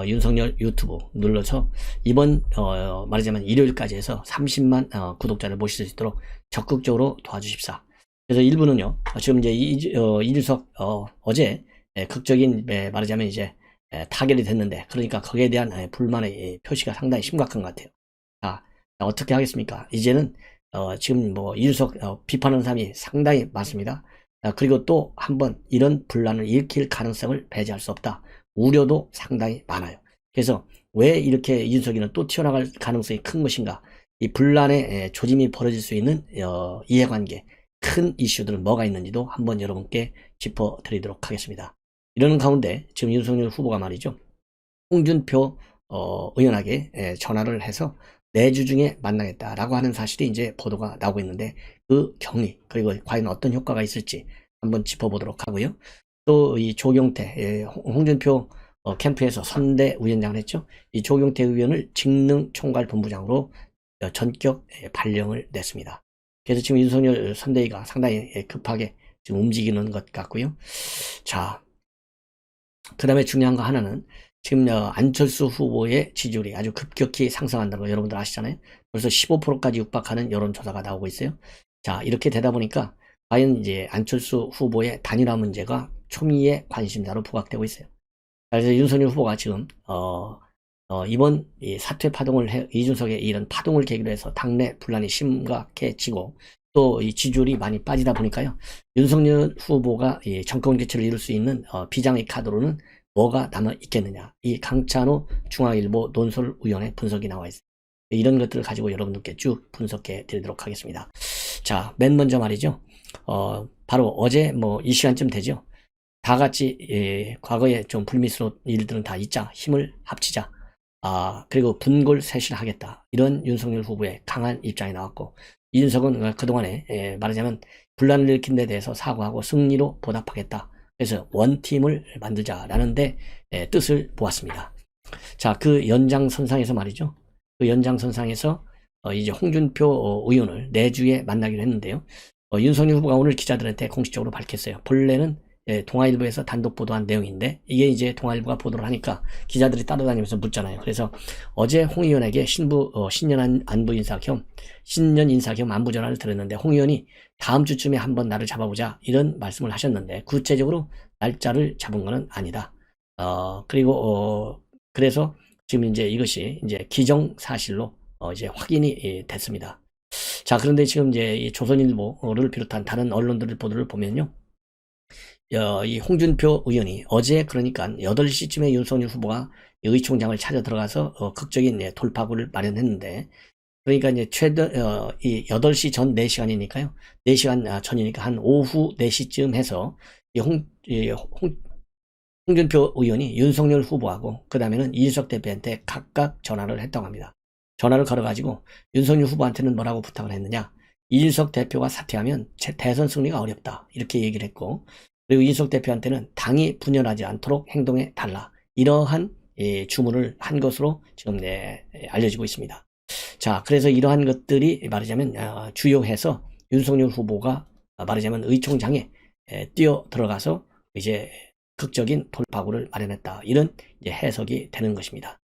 윤석열 유튜브 눌러서 이번 말하자면 일요일까지 해서 30만 구독자를 모실 수 있도록 적극적으로 도와주십사. 그래서 일부는요, 지금 이제 이준석 어제 극적인 말하자면 이제 타결이 됐는데, 그러니까 거기에 대한 불만의 표시가 상당히 심각한 것 같아요. 자, 어떻게 하겠습니까? 이제는 지금 뭐 이준석 비판하는 사람이 상당히 많습니다. 그리고 또 한번 이런 분란을 일으킬 가능성을 배제할 수 없다. 우려도 상당히 많아요. 그래서 왜 이렇게 이준석이는 또 튀어나갈 가능성이 큰 것인가? 이 분란의 조짐이 벌어질 수 있는 이해관계, 큰 이슈들은 뭐가 있는지도 한번 여러분께 짚어드리도록 하겠습니다. 이러는 가운데 지금 윤석열 후보가 말이죠, 홍준표 의원에게 전화를 해서 내주 중에 만나겠다라고 하는 사실이 이제 보도가 나오고 있는데, 그 경위 그리고 과연 어떤 효과가 있을지 한번 짚어보도록 하고요. 또 이 조경태 홍준표 캠프에서 선대위원장을 했죠. 이 조경태 의원을 직능총괄본부장으로 전격 발령을 냈습니다. 그래서 지금 윤석열 선대위가 상당히 급하게 지금 움직이는 것 같고요. 자, 그 다음에 중요한 거 하나는 지금 안철수 후보의 지지율이 아주 급격히 상승한다는 거 여러분들 아시잖아요. 벌써 15%까지 육박하는 여론조사가 나오고 있어요. 자, 이렇게 되다 보니까 과연 이제 안철수 후보의 단일화 문제가 초미의 관심사로 부각되고 있어요. 그래서 윤석열 후보가 지금 이번 이 사퇴 파동을 이준석의 이런 파동을 계기로 해서 당내 분란이 심각해지고 또 이 지지율이 많이 빠지다 보니까요, 윤석열 후보가 이 정권 교체를 이룰 수 있는 비장의 카드로는 뭐가 남아 있겠느냐, 이 강찬호 중앙일보 논설위원회 분석이 나와 있어요. 이런 것들을 가지고 여러분들께 쭉 분석해 드리도록 하겠습니다. 자, 맨 먼저 말이죠, 바로 어제 뭐 이 시간쯤 되죠. 다 같이 과거에 좀 불미스러운 일들은 다 잊자, 힘을 합치자, 그리고 분골쇄신을 하겠다, 이런 윤석열 후보의 강한 입장이 나왔고, 이준석은 그동안에 말하자면 분란을 일으킨 데 대해서 사과하고 승리로 보답하겠다, 그래서 원팀을 만들자라는 데 뜻을 보았습니다. 자, 그 연장선상에서 말이죠, 그 연장선상에서 이제 홍준표 의원을 내주에 만나기로 했는데요, 윤석열 후보가 오늘 기자들한테 공식적으로 밝혔어요. 본래는 동아일보에서 단독 보도한 내용인데, 이게 이제 동아일보가 보도를 하니까 기자들이 따라다니면서 묻잖아요. 그래서 어제 홍 의원에게 신년 인사 겸 안부 전화를 드렸는데, 홍 의원이 다음 주쯤에 한번 나를 잡아보자, 이런 말씀을 하셨는데, 구체적으로 날짜를 잡은 것은 아니다. 그리고 그래서 지금 이제 이것이 이제 기정사실로 이제 확인이 됐습니다. 자, 그런데 지금 이제 이 조선일보를 비롯한 다른 언론들의 보도를 보면요, 이 홍준표 의원이 어제 그러니까 8시쯤에 윤석열 후보가 의총장을 찾아 들어가서 극적인 돌파구를 마련했는데, 그러니까 이제 이 8시 전 4시간이니까요. 4시간 전이니까 한 오후 4시쯤 해서 홍준표 의원이 윤석열 후보하고 그 다음에는 이준석 대표한테 각각 전화를 했다고 합니다. 전화를 걸어가지고 윤석열 후보한테는 뭐라고 부탁을 했느냐, 이준석 대표가 사퇴하면 대선 승리가 어렵다, 이렇게 얘기를 했고, 그리고 이준석 대표한테는 당이 분열하지 않도록 행동해 달라, 이러한 주문을 한 것으로 지금 알려지고 있습니다. 자, 그래서 이러한 것들이 말하자면 주요해서 윤석열 후보가 말하자면 의총장에 뛰어 들어가서 이제 극적인 돌파구를 마련했다, 이런 이제 해석이 되는 것입니다.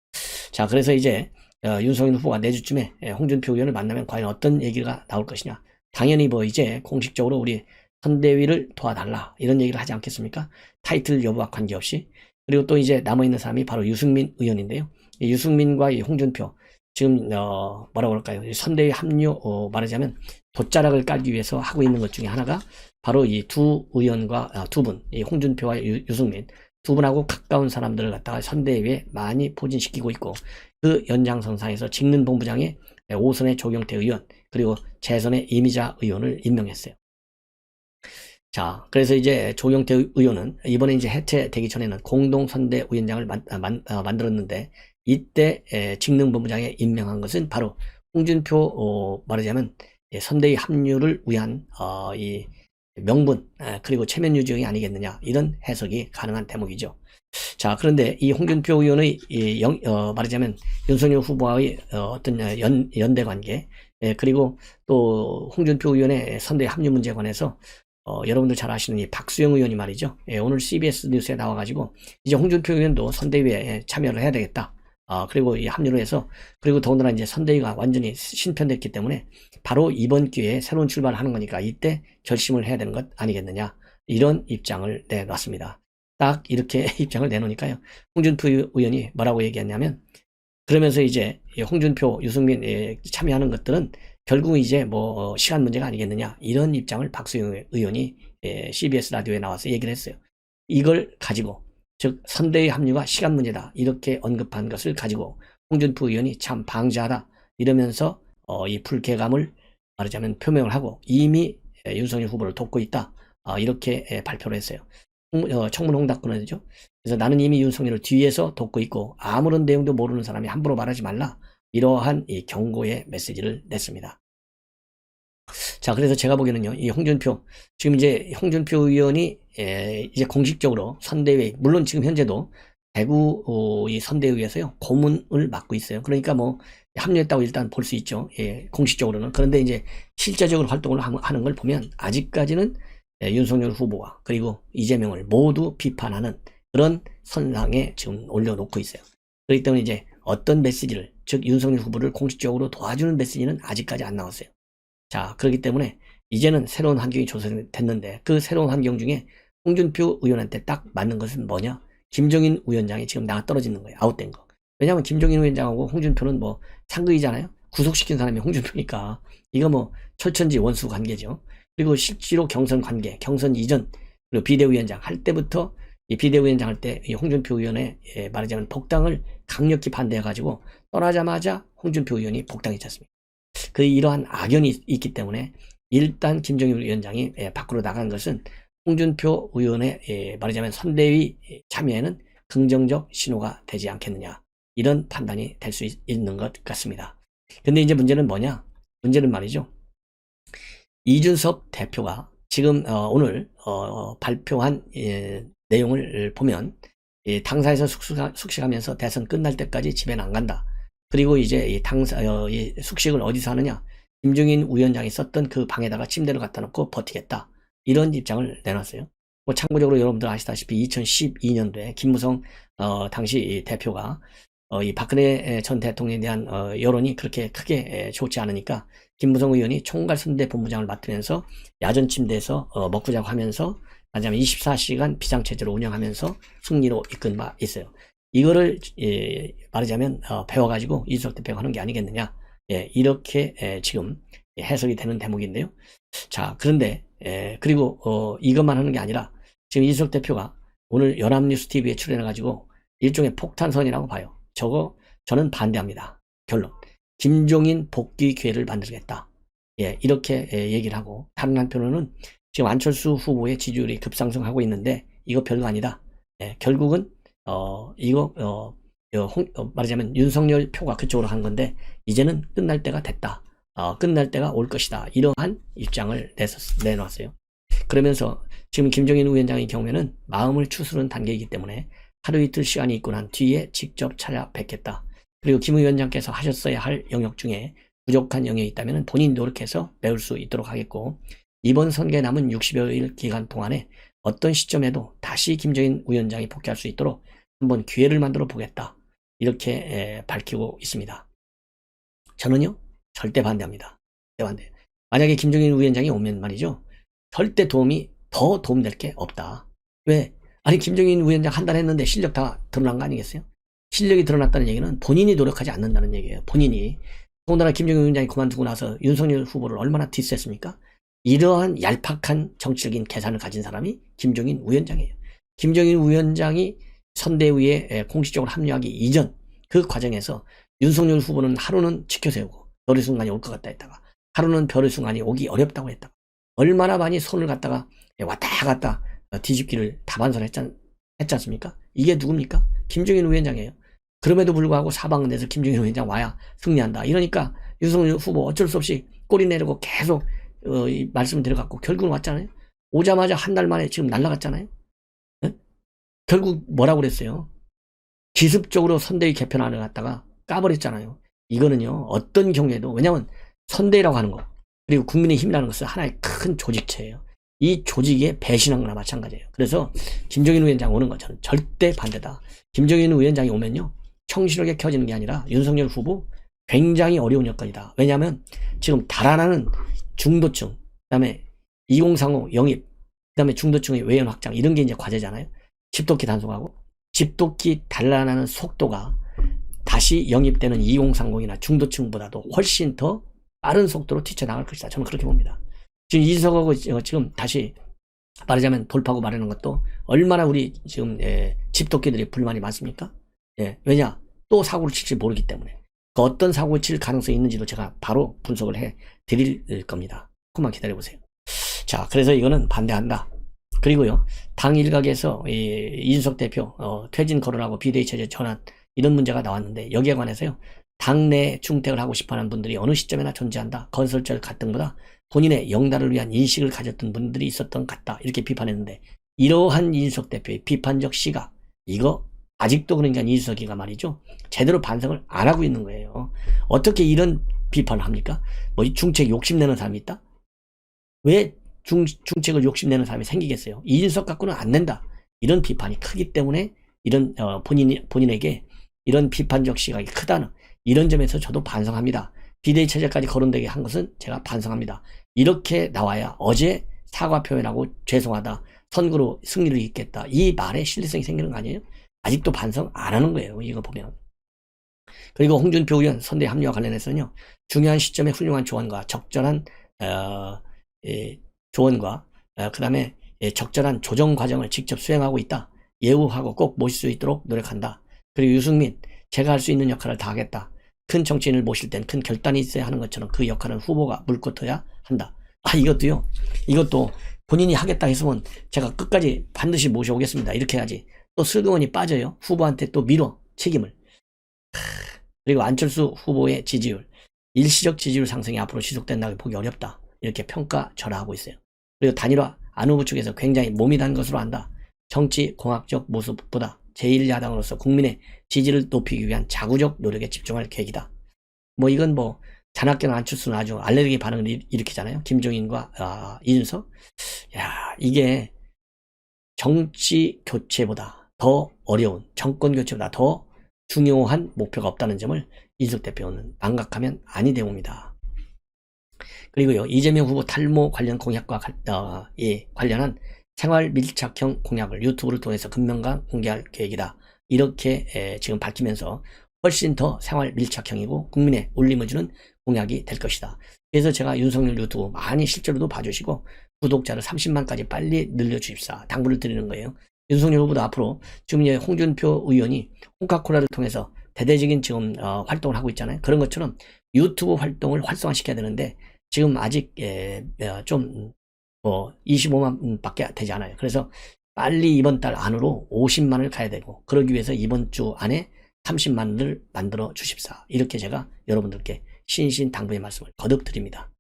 자, 그래서 이제 윤석열 후보가 내주쯤에 홍준표 의원을 만나면 과연 어떤 얘기가 나올 것이냐, 당연히 뭐 이제 공식적으로 우리 선대위를 도와달라, 이런 얘기를 하지 않겠습니까? 타이틀 여부와 관계없이. 그리고 또 이제 남아있는 사람이 바로 유승민 의원인데요, 이 유승민과 이 홍준표 지금 뭐라고 그럴까요, 선대위 합류 말하자면 돛자락을 깔기 위해서 하고 있는 것 중에 하나가 바로 이 두 의원과 두 분, 이 홍준표와 유승민 두 분하고 가까운 사람들을 갖다가 선대위에 많이 포진시키고 있고, 그 연장선상에서 직능본부장에 오선의 조경태 의원 그리고 재선의 이미자 의원을 임명했어요. 자, 그래서 이제 조경태 의원은 이번에 이제 해체되기 전에는 공동선대위원장을 만들었는데, 이때 직능본부장에 임명한 것은 바로 홍준표 말하자면 선대위 합류를 위한 이 명분 그리고 체면 유지이 아니겠느냐, 이런 해석이 가능한 대목이죠. 자, 그런데 이 홍준표 의원의 말하자면 윤석열 후보와의 어떤 연대 관계, 그리고 또 홍준표 의원의 선대위 합류 문제에 관해서 여러분들 잘 아시는 이 박수영 의원이 말이죠. 예, 오늘 CBS 뉴스에 나와가지고 이제 홍준표 의원도 선대위에 참여를 해야 되겠다. 그리고 이 합류를 해서, 그리고 더군다나 이제 선대위가 완전히 신편됐기 때문에 바로 이번 기회에 새로운 출발을 하는 거니까 이때 결심을 해야 되는 것 아니겠느냐. 이런 입장을 내놨습니다. 딱 이렇게 입장을 내놓으니까요. 홍준표 의원이 뭐라고 얘기했냐면, 그러면서 이제 홍준표, 유승민 참여하는 것들은 결국 이제 뭐 시간 문제가 아니겠느냐, 이런 입장을 박수영 의원이 CBS 라디오에 나와서 얘기를 했어요. 이걸 가지고, 즉 선대위 합류가 시간 문제다, 이렇게 언급한 것을 가지고 홍준표 의원이 참 방자하다 이러면서 이 불쾌감을 말하자면 표명을 하고 이미 윤석열 후보를 돕고 있다, 이렇게 발표를 했어요. 청문 홍답권이죠. 그래서 나는 이미 윤석열을 뒤에서 돕고 있고 아무런 내용도 모르는 사람이 함부로 말하지 말라, 이러한 이 경고의 메시지를 냈습니다. 자, 그래서 제가 보기에는요, 이 홍준표, 지금 이제 홍준표 의원이 이제 공식적으로 선대위, 물론 지금 현재도 대구 이 선대위에서요 고문을 맡고 있어요. 그러니까 뭐 합류했다고 일단 볼 수 있죠. 예, 공식적으로는. 그런데 이제 실제적으로 활동을 하는 걸 보면 아직까지는 윤석열 후보와 그리고 이재명을 모두 비판하는 그런 선상에 지금 올려놓고 있어요. 그렇기 때문에 이제 어떤 메시지를, 즉 윤석열 후보를 공식적으로 도와주는 메시지는 아직까지 안 나왔어요. 자, 그렇기 때문에 이제는 새로운 환경이 조성됐는데 그 새로운 환경 중에 홍준표 의원한테 딱 맞는 것은 뭐냐? 김종인 위원장이 지금 나가 떨어지는 거예요. 아웃된 거. 왜냐하면 김종인 위원장하고 홍준표는 뭐 상극이잖아요. 구속시킨 사람이 홍준표니까 이거 뭐 철천지 원수 관계죠. 그리고 실제로 경선 관계, 경선 이전, 그리고 비대위원장 할 때부터 이 비대위원장 할 때 이 홍준표 의원의 말하자면 복당을 강력히 반대해가지고 떠나자마자 홍준표 의원이 복당했지 않습니까? 그 이러한 악연이 있기 때문에 일단 김종인 위원장이 밖으로 나간 것은 홍준표 의원의 말하자면 선대위 참여에는 긍정적 신호가 되지 않겠느냐, 이런 판단이 될 수 있는 것 같습니다. 근데 이제 문제는 뭐냐? 문제는 말이죠, 이준석 대표가 지금 오늘 발표한 내용을 보면 당사에서 숙식하면서 대선 끝날 때까지 집에는 안 간다. 그리고 이제 이 숙식을 어디서 하느냐? 김종인 위원장이 썼던 그 방에다가 침대를 갖다 놓고 버티겠다, 이런 입장을 내놨어요. 뭐 참고적으로 여러분들 아시다시피 2012년도에 김무성 당시 대표가 이 박근혜 전 대통령에 대한 여론이 그렇게 크게 좋지 않으니까 김무성 의원이 총괄선대 본부장을 맡으면서 야전 침대에서 먹고 자고 하면서 말하자면 24시간 비상체제로 운영하면서 승리로 이끈 바 있어요. 이거를 말하자면 배워가지고 이준석 대표가 하는 게 아니겠느냐, 이렇게 지금 해석이 되는 대목인데요. 자, 그런데 그리고 이것만 하는 게 아니라 지금 이준석 대표가 오늘 연합뉴스 TV에 출연해가지고 일종의 폭탄선이라고 봐요. 저는 반대합니다. 결론, 김종인 복귀 기회를 만들겠다, 이렇게 얘기를 하고, 다른 한편으로는 지금 안철수 후보의 지지율이 급상승하고 있는데 이거 별거 아니다. 결국은 말하자면 윤석열 표가 그쪽으로 간 건데 이제는 끝날 때가 됐다. 끝날 때가 올 것이다. 이러한 입장을 내놨어요. 그러면서 지금 김종인 위원장의 경우에는 마음을 추스르는 단계이기 때문에 하루 이틀 시간이 있고 난 뒤에 직접 찾아뵙겠다. 그리고 김 위원장께서 하셨어야 할 영역 중에 부족한 영역이 있다면 본인 노력해서 메울 수 있도록 하겠고, 이번 선거에 남은 60여일 기간 동안에 어떤 시점에도 다시 김종인 위원장이 복귀할 수 있도록 한번 기회를 만들어 보겠다, 이렇게 밝히고 있습니다. 저는요 절대 반대합니다. 반대. 만약에 김종인 위원장이 오면 말이죠, 절대 더 도움될 게 없다. 왜? 아니 김종인 위원장 한 달 했는데 실력 다 드러난 거 아니겠어요? 실력이 드러났다는 얘기는 본인이 노력하지 않는다는 얘기예요. 본인이. 더군다나 김종인 위원장이 그만두고 나서 윤석열 후보를 얼마나 디스했습니까? 이러한 얄팍한 정치적인 계산을 가진 사람이 김종인 위원장이에요. 김종인 위원장이 선대위에 공식적으로 합류하기 이전 그 과정에서 윤석열 후보는 하루는 지켜세우고 별의 순간이 올 것 같다 했다가 하루는 별의 순간이 오기 어렵다고 했다가 얼마나 많이 손을 갖다가 왔다 갔다 뒤집기를 다반사를 했지 않습니까? 이게 누굽니까? 김종인 위원장이에요. 그럼에도 불구하고 사방은 데서 김종인 위원장 와야 승리한다. 이러니까 윤석열 후보 어쩔 수 없이 꼬리 내리고 계속 말씀을 드려갖고 결국은 왔잖아요. 오자마자 한 달 만에 지금 날아갔잖아요. 네? 결국 뭐라고 그랬어요? 기습적으로 선대위 개편안을 갖다가 까버렸잖아요. 이거는요 어떤 경우에도, 왜냐면 선대위라고 하는 거 그리고 국민의힘이라는 것은 하나의 큰 조직체예요. 이 조직에 배신한 거나 마찬가지예요. 그래서 김종인 위원장 오는 거 저는 절대 반대다. 김종인 위원장이 오면요, 청실하게 켜지는 게 아니라 윤석열 후보 굉장히 어려운 여건이다. 왜냐하면 지금 달아나는 중도층, 그다음에 2035 영입, 그다음에 중도층의 외연 확장, 이런 게 이제 과제잖아요. 집도끼 단속하고, 집도끼 달아나는 속도가 다시 영입되는 2030이나 중도층보다도 훨씬 더 빠른 속도로 뛰쳐나갈 것이다. 저는 그렇게 봅니다. 지금 이준석하고 지금 다시 말하자면 돌파구 마련하는 것도 얼마나 우리 지금 집도끼들이 불만이 많습니까? 왜냐? 또 사고를 칠지 모르기 때문에. 그 어떤 사고를 칠 가능성이 있는지도 제가 바로 분석을 해 드릴 겁니다. 조금만 기다려보세요. 자, 그래서 이거는 반대한다. 그리고요, 당 일각에서 이준석 대표 퇴진 거론하고 비대위 체제 전환, 이런 문제가 나왔는데, 여기에 관해서요, 당내 중택을 하고 싶어하는 분들이 어느 시점에나 존재한다. 건설적 갈등보다 본인의 영달을 위한 인식을 가졌던 분들이 있었던 것 같다. 이렇게 비판했는데, 이러한 이준석 대표의 비판적 시각, 이거 아직도 그러니까 이준석이가 말이죠, 제대로 반성을 안 하고 있는 거예요. 어떻게 이런 비판을 합니까? 뭐 중책 욕심내는 사람이 있다? 왜 중책을 욕심내는 사람이 생기겠어요? 이준석 갖고는 안 된다. 이런 비판이 크기 때문에 이런 본인에게 이런 비판적 시각이 크다는, 이런 점에서 저도 반성합니다. 비대위 체제까지 거론되게 한 것은 제가 반성합니다. 이렇게 나와야 어제 사과 표현하고 죄송하다, 선거로 승리를 잇겠다, 이 말에 신뢰성이 생기는 거 아니에요? 아직도 반성 안 하는 거예요, 이거 보면. 그리고 홍준표 의원 선대 합류와 관련해서는요, 중요한 시점에 훌륭한 조언과 적절한 조언과 그 다음에 적절한 조정 과정을 직접 수행하고 있다. 예우하고 꼭 모실 수 있도록 노력한다. 그리고 유승민, 제가 할 수 있는 역할을 다 하겠다. 큰 정치인을 모실 땐 큰 결단이 있어야 하는 것처럼 그 역할은 후보가 물꼬터야 한다. 이것도요, 이것도 본인이 하겠다 했으면 제가 끝까지 반드시 모셔오겠습니다. 이렇게 해야지. 또 슬그머니 빠져요. 후보한테 또 밀어, 책임을. 그리고 안철수 후보의 지지율, 일시적 지지율 상승이 앞으로 지속된다고 보기 어렵다. 이렇게 평가절하하고 있어요. 그리고 단일화 안 후보 측에서 굉장히 몸이 단 것으로 안다. 정치 공학적 모습보다 제1야당으로서 국민의 지지를 높이기 위한 자구적 노력에 집중할 계획이다. 뭐 이건 뭐 잔악계나 안철수는 아주 알레르기 반응을 일으키잖아요. 김종인과 이준석. 야, 이게 정치 교체보다 더 어려운, 정권 교체보다 더 중요한 목표가 없다는 점을 이준석 대표는 망각하면 아니 되옵니다. 그리고요, 이재명 후보 탈모 관련 공약과 관련한 생활 밀착형 공약을 유튜브를 통해서 금명간 공개할 계획이다. 이렇게 지금 밝히면서 훨씬 더 생활 밀착형이고 국민의 울림을 주는 공약이 될 것이다. 그래서 제가 윤석열 유튜브 많이 실제로도 봐주시고 구독자를 30만까지 빨리 늘려주십사 당부를 드리는 거예요. 윤석열 후보도 앞으로 지금 이제 홍준표 의원이 홍카콜라를 통해서 대대적인 지금 활동을 하고 있잖아요. 그런 것처럼 유튜브 활동을 활성화시켜야 되는데 지금 아직 좀 25만 밖에 되지 않아요. 그래서 빨리 이번 달 안으로 50만을 가야 되고, 그러기 위해서 이번 주 안에 30만을 만들어 주십사. 이렇게 제가 여러분들께 신신당부의 말씀을 거듭 드립니다.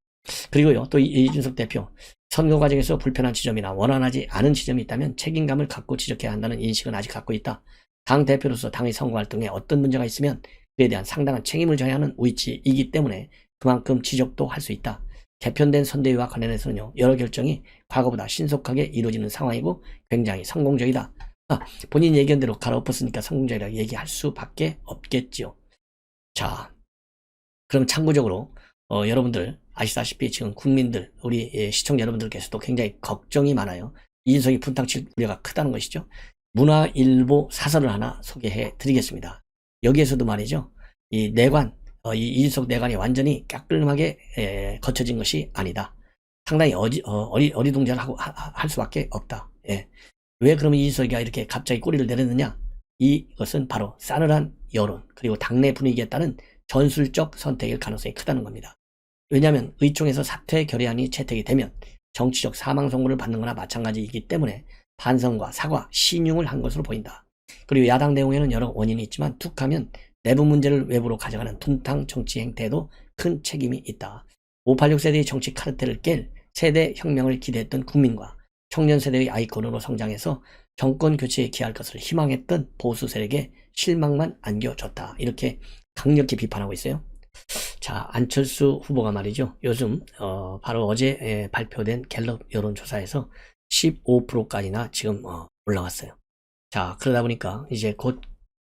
그리고요, 또 이준석 대표, 선거 과정에서 불편한 지점이나 원활하지 않은 지점이 있다면 책임감을 갖고 지적해야 한다는 인식은 아직 갖고 있다. 당 대표로서 당의 선거 활동에 어떤 문제가 있으면 그에 대한 상당한 책임을 져야 하는 위치이기 때문에 그만큼 지적도 할 수 있다. 개편된 선대위와 관련해서는요, 여러 결정이 과거보다 신속하게 이루어지는 상황이고 굉장히 성공적이다. 본인 얘기한 대로 갈아엎었으니까 성공적이라고 얘기할 수밖에 없겠지요. 자, 그럼 참고적으로 여러분들 아시다시피 지금 국민들, 우리 시청자 여러분들께서도 굉장히 걱정이 많아요. 이준석이 분탕칠 우려가 크다는 것이죠. 문화일보 사설을 하나 소개해 드리겠습니다. 여기에서도 말이죠, 이 내관, 이 이준석 내관이 완전히 까끌하게 거쳐진 것이 아니다. 상당히 어리둥절하고 할 수밖에 없다. 왜 그러면 이준석이가 이렇게 갑자기 꼬리를 내렸느냐? 이것은 바로 싸늘한 여론, 그리고 당내 분위기에 따른 전술적 선택일 가능성이 크다는 겁니다. 왜냐하면 의총에서 사퇴 결의안이 채택이 되면 정치적 사망 선고를 받는 거나 마찬가지이기 때문에 반성과 사과, 신용을 한 것으로 보인다. 그리고 야당 내용에는 여러 원인이 있지만 툭하면 내부 문제를 외부로 가져가는 둔탕 정치 행태에도 큰 책임이 있다. 586 세대의 정치 카르텔을 깰 세대 혁명을 기대했던 국민과 청년 세대의 아이콘으로 성장해서 정권 교체에 기여할 것을 희망했던 보수 세력에 실망만 안겨줬다. 이렇게 강력히 비판하고 있어요. 자, 안철수 후보가 말이죠. 요즘 바로 어제 발표된 갤럽 여론조사에서 15%까지나 지금 올라왔어요. 자, 그러다 보니까 이제 곧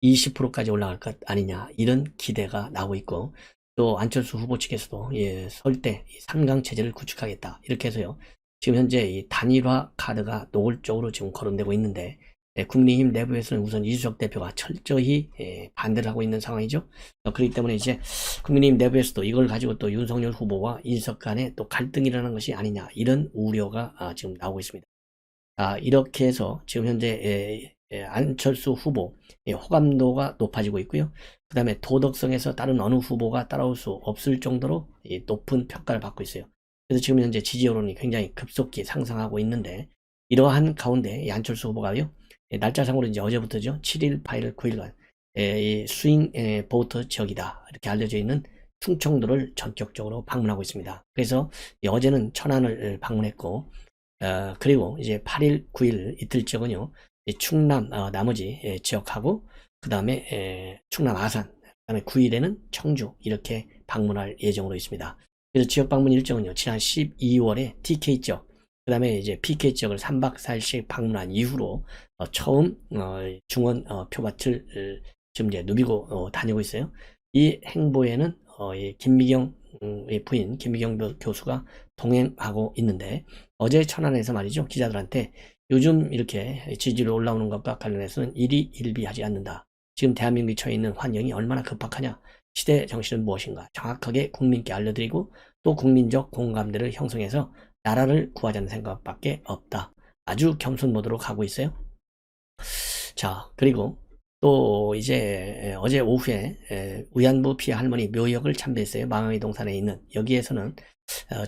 20%까지 올라갈 것 아니냐 이런 기대가 나오고 있고, 또 안철수 후보 측에서도 설대 3강 체제를 구축하겠다 이렇게 해서요. 지금 현재 이 단일화 카드가 노골적으로 지금 거론되고 있는데, 국민의힘 내부에서는 우선 이준석 대표가 철저히 반대를 하고 있는 상황이죠. 그렇기 때문에 이제 국민의힘 내부에서도 이걸 가지고 또 윤석열 후보와 이준석 간에 또 갈등이 일어나는 것이 아니냐 이런 우려가 지금 나오고 있습니다. 이렇게 해서 지금 현재 안철수 후보 호감도가 높아지고 있고요. 그 다음에 도덕성에서 다른 어느 후보가 따라올 수 없을 정도로 높은 평가를 받고 있어요. 그래서 지금 현재 지지 여론이 굉장히 급속히 상승하고 있는데, 이러한 가운데 이 안철수 후보가요, 날짜상으로 이제 어제부터죠, 7일, 8일, 9일간 스윙 보트 지역이다 이렇게 알려져 있는 충청도를 전격적으로 방문하고 있습니다. 그래서 어제는 천안을 방문했고, 그리고 이제 8일, 9일 이틀 지역은요, 충남 나머지 지역하고, 그 다음에 충남 아산, 그 다음에 9일에는 청주 이렇게 방문할 예정으로 있습니다. 그래서 지역 방문 일정은요, 지난 12월에 TK 지역, 그 다음에 이제 PK 지역을 3박 4일씩 방문한 이후로 처음 중원 표밭을 지금 이제 누비고 다니고 있어요. 이 행보에는 이 김미경 부인 김미경 교수가 동행하고 있는데, 어제 천안에서 말이죠, 기자들한테 요즘 이렇게 지지율 올라오는 것과 관련해서는 일희일비하지 않는다. 지금 대한민국이 처해 있는 환경이 얼마나 급박하냐, 시대 정신은 무엇인가 정확하게 국민께 알려드리고, 또 국민적 공감대를 형성해서 나라를 구하자는 생각밖에 없다. 아주 겸손 모드로 가고 있어요. 자, 그리고 또 이제 어제 오후에 위안부 피해 할머니 묘역을 참배했어요. 망하이 동산에 있는. 여기에서는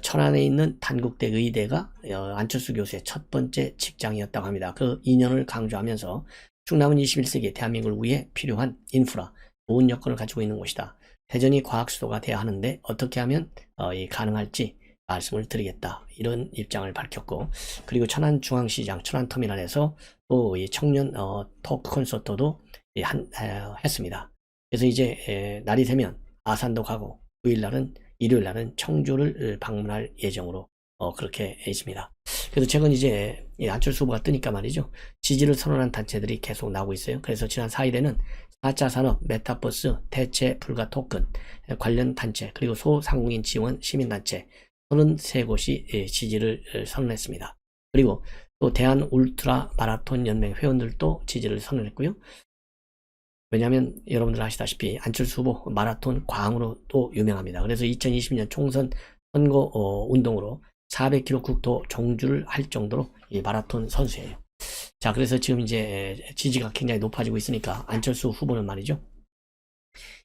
천안에 있는 단국대 의대가 안철수 교수의 첫 번째 직장이었다고 합니다. 그 인연을 강조하면서 충남은 21세기 대한민국을 위해 필요한 인프라, 좋은 여건을 가지고 있는 곳이다. 대전이 과학 수도가 돼야 하는데 어떻게 하면 가능할지 말씀을 드리겠다, 이런 입장을 밝혔고, 그리고 천안중앙시장 천안터미널에서 또 이 청년 토크 콘서트도 했습니다. 그래서 이제 날이 되면 아산도 가고, 9일날은 일요일날은 청주를 방문할 예정으로 그렇게 있습니다. 그래서 최근 이제 안철수 후보가 뜨니까 말이죠, 지지를 선언한 단체들이 계속 나오고 있어요. 그래서 지난 4일에는 4차 산업, 메타버스, 대체 불가 토큰 관련 단체, 그리고 소상공인 지원 시민단체 33곳이 지지를 선언했습니다. 그리고 또 대한 울트라 마라톤 연맹 회원들도 지지를 선언했고요. 왜냐하면 여러분들 아시다시피 안철수 후보 마라톤 광으로 또 유명합니다. 그래서 2020년 총선 선거 운동으로 400km 국도 종주를 할 정도로 이 마라톤 선수예요. 자, 그래서 지금 이제 지지가 굉장히 높아지고 있으니까 안철수 후보는 말이죠,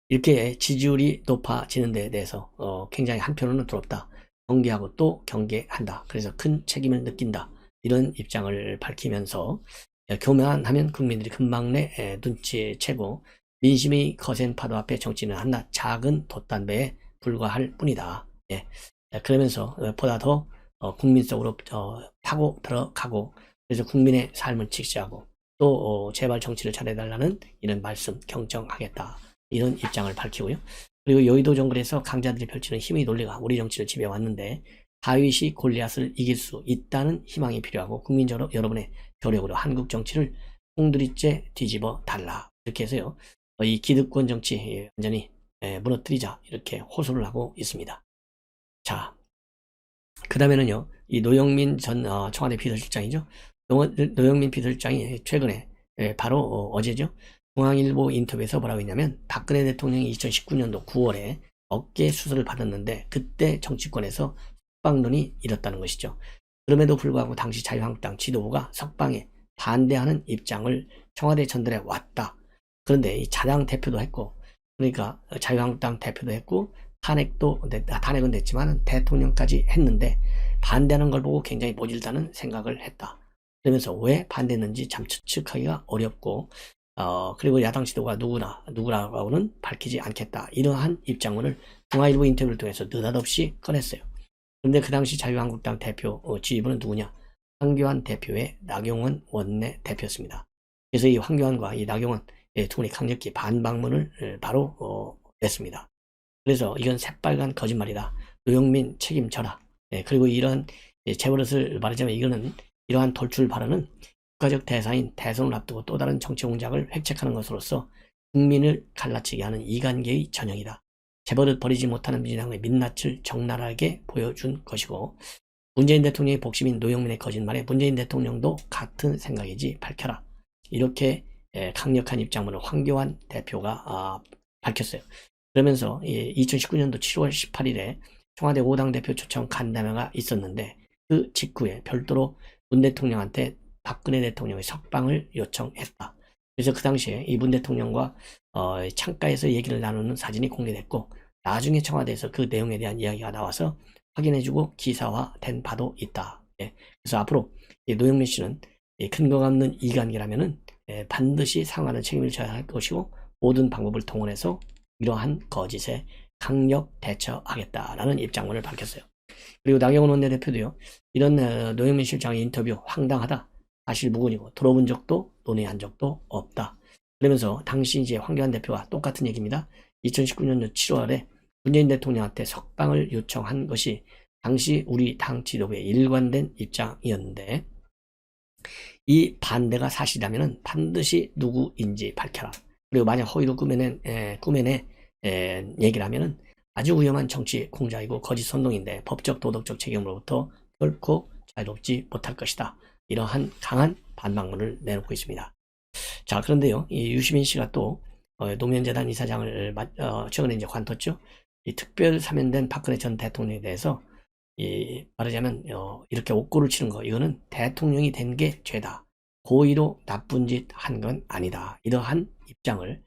이렇게 지지율이 높아지는 데 대해서 굉장히 한편으로는 부럽다, 경계하고 또 경계한다, 그래서 큰 책임을 느낀다, 이런 입장을 밝히면서 교만하면 국민들이 금방 내 눈치채고 민심의 거센 파도 앞에 정치는 한낱 작은 돛담배에 불과할 뿐이다. 그러면서 보다 더 국민 속으로 파고 들어가고, 그래서 국민의 삶을 직시하고 또 제발 정치를 잘해달라는 이런 말씀 경청하겠다, 이런 입장을 밝히고요. 그리고 여의도 정글에서 강자들이 펼치는 힘의 논리가 우리 정치를 지배해왔는데, 다윗이 골리앗을 이길 수 있다는 희망이 필요하고, 국민적으로 여러분의 조력으로 한국 정치를 송두리째 뒤집어 달라, 이렇게 해서요, 이 기득권 정치 완전히 무너뜨리자, 이렇게 호소를 하고 있습니다. 자, 그 다음에는요, 이 노영민 전 청와대 비서실장이죠. 노영민 비서실장이 최근에 바로 어제죠, 중앙일보 인터뷰에서 뭐라고 했냐면, 박근혜 대통령이 2019년도 9월에 어깨 수술을 받았는데 그때 정치권에서 석방론이 일었다는 것이죠. 그럼에도 불구하고 당시 자유한국당 지도부가 석방에 반대하는 입장을 청와대에 전달해 왔다. 그런데 이 자당 대표도 했고, 그러니까 자유한국당 대표도 했고, 탄핵은 됐지만 대통령까지 했는데 반대하는 걸 보고 굉장히 모질다는 생각을 했다. 그러면서 왜 반대했는지 참 추측하기가 어렵고, 그리고 야당 지도가 누구라고는 밝히지 않겠다, 이러한 입장문을 중앙일보 인터뷰를 통해서 느닷없이 꺼냈어요. 그런데 그 당시 자유한국당 대표 지휘부는 누구냐? 황교안 대표의 나경원 원내 대표였습니다. 그래서 이 황교안과 이 나경원 두 분이 강력히 반박문을 바로 냈습니다. 그래서 이건 새빨간 거짓말이다. 노영민 책임져라. 예, 그리고 이런 재벌릇을 말하자면 이거는 이러한 돌출 발언은 국가적 대사인 대선을 앞두고 또 다른 정치 공작을 획책하는 것으로서 국민을 갈라치게 하는 이관계의 전형이다. 재벌을 버리지 못하는 민주당의 민낯을 적나라하게 보여준 것이고 문재인 대통령의 복심인 노영민의 거짓말에 문재인 대통령도 같은 생각이지 밝혀라. 이렇게 강력한 입장문을 황교안 대표가 밝혔어요. 그러면서 2019년도 7월 18일에 청와대 5당 대표 초청 간담회가 있었는데 그 직후에 별도로 문 대통령한테 박근혜 대통령의 석방을 요청했다. 그래서 그 당시에 이 문 대통령과 창가에서 얘기를 나누는 사진이 공개됐고 나중에 청와대에서 그 내용에 대한 이야기가 나와서 확인해주고 기사화된 바도 있다. 예. 그래서 앞으로 노영민 씨는 근거가 없는 이관계라면은 반드시 상하는 책임을 져야 할 것이고 모든 방법을 동원해서 이러한 거짓에 강력 대처하겠다라는 입장문을 밝혔어요. 그리고 나경원 원내대표도요. 이런 노영민 실장의 인터뷰 황당하다. 사실 무근이고 들어본 적도 논의한 적도 없다. 그러면서 당시 이제 황교안 대표와 똑같은 얘기입니다. 2019년 7월에 문재인 대통령한테 석방을 요청한 것이 당시 우리 당 지도부의 일관된 입장이었는데 이 반대가 사실이라면 반드시 누구인지 밝혀라. 그리고 만약 허위로 꾸며낸 얘기를 하면은 아주 위험한 정치 공작이고 거짓 선동인데 법적 도덕적 책임으로부터 결코 자유롭지 못할 것이다. 이러한 강한 반박문을 내놓고 있습니다. 자, 그런데요, 이 유시민 씨가 또 노무현재단 이사장을 최근에 이제 관뒀죠. 이 특별 사면된 박근혜 전 대통령에 대해서 말하자면 이렇게 옥고를 치는 거 이거는 대통령이 된 게 죄다. 고의로 나쁜 짓 한 건 아니다. 이러한 입장을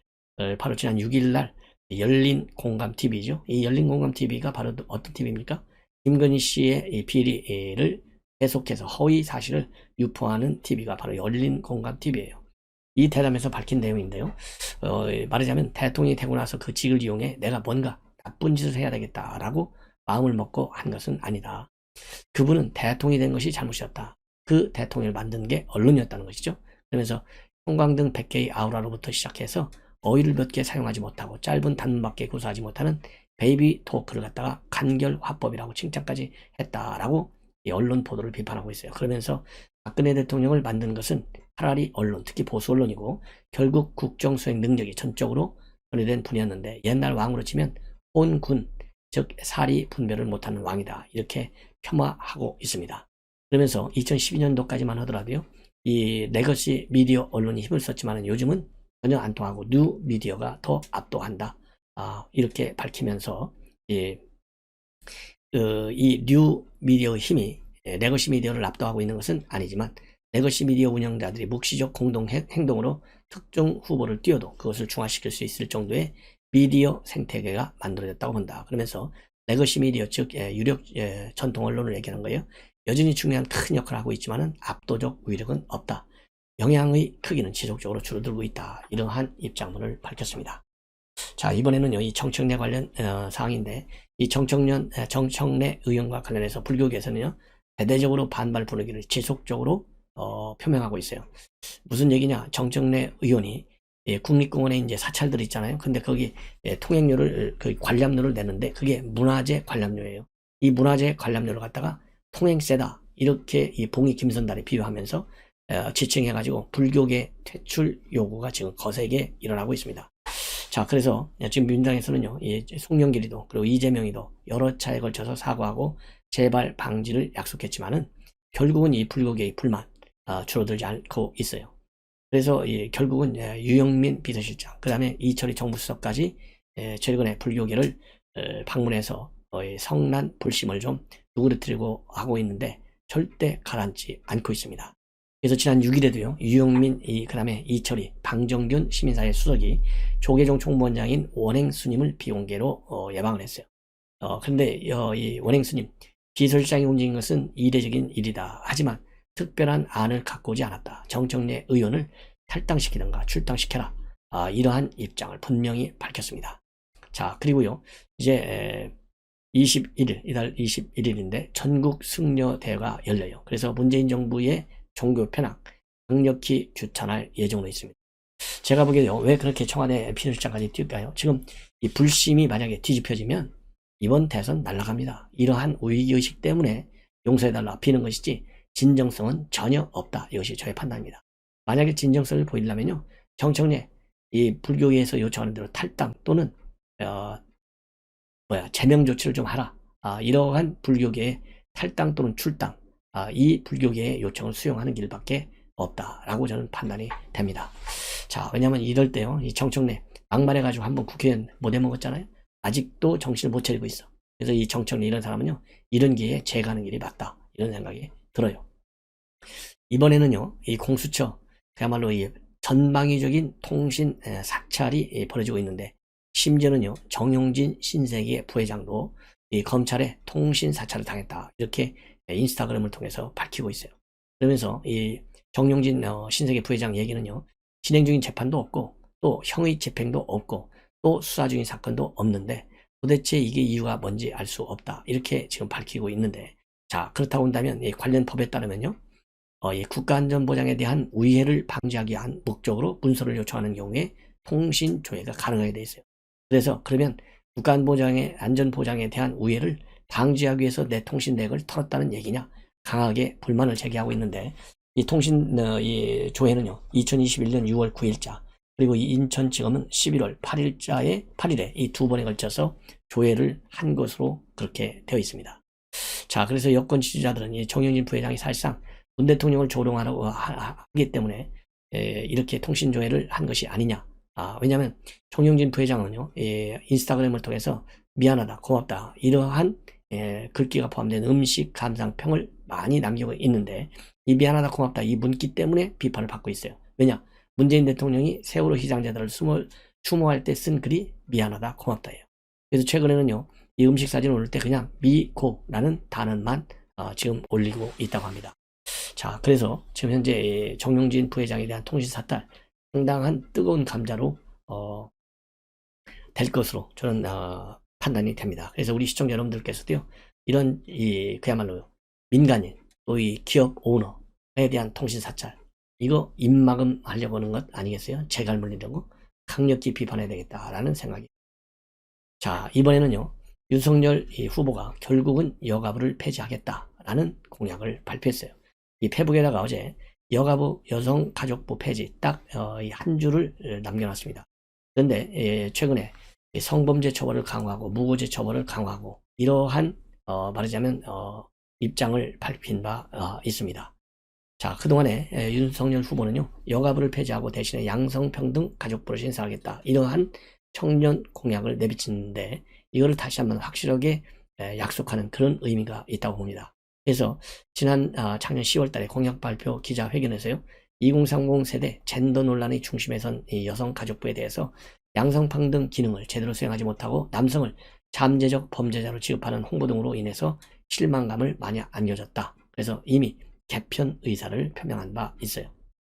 바로 지난 6일날 열린 공감 TV죠. 이 열린 공감 TV가 바로 어떤 TV입니까? 김건희 씨의 이 비리를 계속해서 허위 사실을 유포하는 TV가 바로 열린 공감 TV예요. 이 대담에서 밝힌 내용인데요. 말하자면 대통령이 되고 나서 그 직을 이용해 내가 뭔가 나쁜 짓을 해야 되겠다라고 마음을 먹고 한 것은 아니다. 그분은 대통령이 된 것이 잘못이었다. 그 대통령을 만든 게 언론이었다는 것이죠. 그러면서 형광등 100개의 아우라로부터 시작해서 어휘를 몇 개 사용하지 못하고 짧은 단문밖에 구사하지 못하는 베이비 토크를 갖다가 간결 화법이라고 칭찬까지 했다라고 이 언론 보도를 비판하고 있어요. 그러면서 박근혜 대통령을 만든 것은 차라리 언론, 특히 보수 언론이고 결국 국정 수행 능력이 전적으로 전이된 분이었는데 옛날 왕으로 치면 혼군, 즉 사리 분별을 못하는 왕이다. 이렇게 폄하하고 있습니다. 그러면서 2012년도까지만 하더라도요. 이 레거시 미디어 언론이 힘을 썼지만 요즘은 전혀 안 통하고 뉴 미디어가 더 압도한다. 이렇게 밝히면서 이 뉴 미디어의 힘이 레거시 미디어를 압도하고 있는 것은 아니지만 레거시 미디어 운영자들이 묵시적 공동 행동으로 특정 후보를 띄워도 그것을 중화시킬 수 있을 정도의 미디어 생태계가 만들어졌다고 본다. 그러면서 레거시 미디어 즉 유력 전통 언론을 얘기하는 거예요. 여전히 중요한 큰 역할을 하고 있지만 압도적 위력은 없다. 영향의 크기는 지속적으로 줄어들고 있다. 이러한 입장문을 밝혔습니다. 자, 이번에는요, 이 정청래 관련 사항인데, 이 정청래 의원과 관련해서 불교계에서는요, 대대적으로 반발 분위기를 지속적으로 표명하고 있어요. 무슨 얘기냐? 정청래 의원이 국립공원에 이제 사찰들 있잖아요. 근데 거기 통행료를 그 관람료를 내는데 그게 문화재 관람료예요. 이 문화재 관람료를 갖다가 통행세다 이렇게 이 봉이 김선달에 비유하면서 지칭해가지고 불교계 퇴출 요구가 지금 거세게 일어나고 있습니다. 자, 그래서 지금 민주당에서는요, 송영길이도 그리고 이재명이도 여러 차례에 걸쳐서 사과하고 재발 방지를 약속했지만은 결국은 이 불교계의 불만 줄어들지 않고 있어요. 그래서 결국은 유영민 비서실장, 그 다음에 이철희 정부수석까지 최근에 불교계를 방문해서 성난 불심을 좀 누그러뜨리고 하고 있는데 절대 가라앉지 않고 있습니다. 그래서 지난 6일에도요, 유영민, 그 다음에 이철희, 방정균 시민사회 수석이 조계종 총무원장인 원행스님을 비공개로 예방을 했어요. 그런데 이 원행스님, 비서실장이 움직인 것은 이례적인 일이다. 하지만 특별한 안을 갖고 오지 않았다. 정청래 의원을 탈당시키든가 출당시켜라. 이러한 입장을 분명히 밝혔습니다. 자, 그리고요, 이제 21일, 이달 21일인데 전국 승려대회가 열려요. 그래서 문재인 정부의 종교 편향 강력히 규탄할 예정으로 있습니다. 제가 보기에요, 왜 그렇게 청와대 비서실장까지 뛸까요? 지금 이 불심이 만약에 뒤집혀지면 이번 대선 날아갑니다. 이러한 위기의식 때문에 용서해달라 비는 것이지 진정성은 전혀 없다. 이것이 저의 판단입니다. 만약에 진정성을 보이려면요, 정청래 이 불교계에서 요청하는 대로 탈당 또는 제명 조치를 좀 하라. 이러한 불교계의 탈당 또는 출당, 이 불교계의 요청을 수용하는 길밖에 없다라고 저는 판단이 됩니다. 자, 왜냐면 이럴 때요, 이 정청래 막말해가지고 한번 국회의원 못 해먹었잖아요. 아직도 정신을 못 차리고 있어. 그래서 이 정청래 이런 사람은요, 이런 기회에 제가하는 길이 맞다, 이런 생각이 들어요. 이번에는요, 이 공수처 그야말로 이 전방위적인 통신 사찰이 벌어지고 있는데, 심지어는요, 정용진 신세계 부회장도 이 검찰에 통신 사찰을 당했다, 이렇게 인스타그램을 통해서 밝히고 있어요. 그러면서 이 정용진 신세계 부회장 얘기는요, 진행 중인 재판도 없고 또 형의 집행도 없고 또 수사 중인 사건도 없는데 도대체 이게 이유가 뭔지 알 수 없다, 이렇게 지금 밝히고 있는데, 자, 그렇다고 한다면 이 관련 법에 따르면요, 이 국가안전보장에 대한 위해를 방지하기 위한 목적으로 문서를 요청하는 경우에 통신 조회가 가능하게 돼 있어요. 그래서 그러면 안전보장에 대한 위해를 방지하기 위해서 내 통신 내역을 털었다는 얘기냐, 강하게 불만을 제기하고 있는데, 이 통신 이 조회는요, 2021년 6월 9일자 그리고 이 인천지검은 11월 8일에 이 두 번에 걸쳐서 조회를 한 것으로 그렇게 되어 있습니다. 자, 그래서 여권 지지자들은 이 정영진 부회장이 사실상 문 대통령을 조롱하라고 하기 때문에 이렇게 통신 조회를 한 것이 아니냐. 왜냐하면 정영진 부회장은요, 인스타그램을 통해서 미안하다, 고맙다, 이러한 글귀가 포함된 음식 감상평을 많이 남기고 있는데, 이 미안하다, 고맙다, 이 문기 때문에 비판을 받고 있어요. 왜냐? 문재인 대통령이 세월호 희생자들을 추모할 때 쓴 글이 미안하다, 고맙다예요. 그래서 최근에는요, 이 음식 사진을 올릴 때 그냥 미고라는 단어만 지금 올리고 있다고 합니다. 자, 그래서 지금 현재 정용진 부회장에 대한 통신 사탈, 상당한 뜨거운 감자로 될 것으로 저는 판단이 됩니다. 그래서 우리 시청자 여러분들께서도요, 이런 그야말로 민간인 또 이 기업 오너에 대한 통신 사찰, 이거 입막음 하려고 하는 것 아니겠어요? 재갈 물리는 거 강력히 비판해야 되겠다라는 생각이. 자, 이번에는요, 윤석열 후보가 결국은 여가부를 폐지하겠다라는 공약을 발표했어요. 이 페북에다가 어제 여가부 여성가족부 폐지 딱 한 줄을 남겨놨습니다. 그런데 최근에 성범죄 처벌을 강화하고 무고죄 처벌을 강화하고 이러한 말하자면 입장을 밝힌 바 있습니다. 자, 그동안에 윤석열 후보는요, 여가부를 폐지하고 대신에 양성평등 가족부를 신설하겠다, 이러한 청년 공약을 내비치는데, 이거를 다시 한번 확실하게 약속하는 그런 의미가 있다고 봅니다. 그래서 작년 10월 달에 공약 발표 기자회견에서요, 2030 세대 젠더 논란의 중심에 선 이 여성가족부에 대해서 양성평등 기능을 제대로 수행하지 못하고 남성을 잠재적 범죄자로 취급하는 홍보 등으로 인해서 실망감을 많이 안겨줬다. 그래서 이미 개편 의사를 표명한 바 있어요.